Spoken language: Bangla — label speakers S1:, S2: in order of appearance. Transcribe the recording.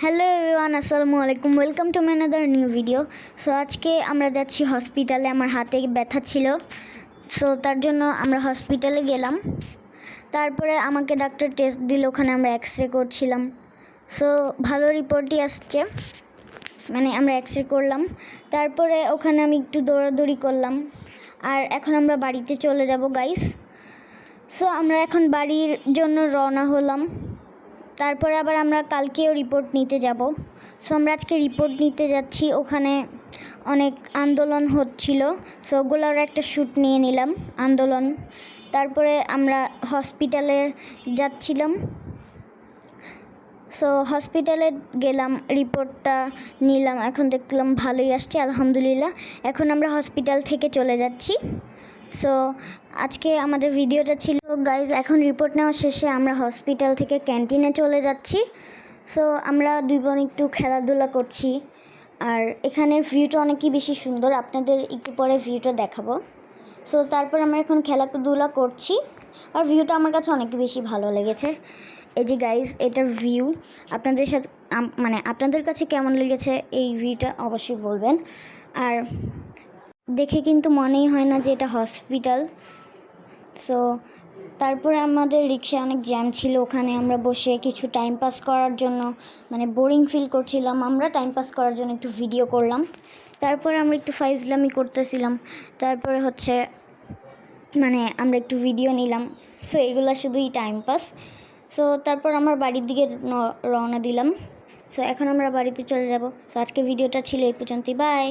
S1: হ্যালো এভরিওয়ান, আসসালামু আলাইকুম। Welcome to my another new video. So আজকে আমরা যাচ্ছি হসপিটালে। আমার হাতে ব্যথা ছিল, সো তার জন্য আমরা হসপিটালে গেলাম। তারপরে আমাকে ডাক্তার টেস্ট দিল, ওখানে আমরা এক্স রে করছিলাম। সো ভালো রিপোর্টই আসছে, মানে আমরা এক্স রে করলাম। তারপরে ওখানে আমি একটু দৌড়াদৌড়ি করলাম, আর এখন আমরা বাড়িতে চলে যাব গাইস। সো আমরা এখন বাড়ির জন্য রওনা হলাম। তারপরে আবার আমরা কালকেও রিপোর্ট নিতে যাব। সো আমরা আজকে রিপোর্ট নিতে যাচ্ছি। ওখানে অনেক আন্দোলন হচ্ছিল, সো ওগুলোর একটা শ্যুট নিয়ে নিলাম, আন্দোলন। তারপরে আমরা হসপিটালে যাচ্ছিলাম। সো হসপিটালে গেলাম, রিপোর্টটা নিলাম। এখন দেখলাম ভালোই আসছে, আলহামদুলিল্লাহ। এখন আমরা হসপিটাল থেকে চলে যাচ্ছি। সো আজকে আমাদের ভিডিওটা ছিল গাইজ। এখন রিপোর্ট নেওয়া শেষে আমরা হসপিটাল থেকে ক্যান্টিনে চলে যাচ্ছি। সো আমরা দুই বোন একটু খেলাধুলা করছি, আর এখানের ভিউটা অনেকই বেশি সুন্দর, আপনাদের একটু পরে ভিউটা দেখাবো। সো তারপর আমরা এখন খেলাধুলা করছি, আর ভিউটা আমার কাছে অনেক বেশি ভালো লেগেছে। এই যে গাইজ, এটার ভিউ আপনাদের সাথে মানে আপনাদের কাছে কেমন লেগেছে এই ভিউটা অবশ্যই বলবেন। আর দেখে কিন্তু মনেই হয় না যে এটা হসপিটাল। সো তারপরে আমাদের রিক্সায় অনেক জ্যাম ছিল, ওখানে আমরা বসে কিছু টাইম পাস করার জন্য, মানে বোরিং ফিল করছিলাম, আমরা টাইম পাস করার জন্য একটু ভিডিও করলাম। তারপরে আমরা একটু ফাইজলামি করতেছিলাম, তারপরে মানে আমরা একটু ভিডিও নিলাম। সো এগুলো শুধুই টাইম পাস। সো তারপর আমার বাড়ির দিকে রওনা দিলাম। সো এখন আমরা বাড়িতে চলে যাব। সো আজকে ভিডিওটা ছিল এই পর্যন্তই, বাই।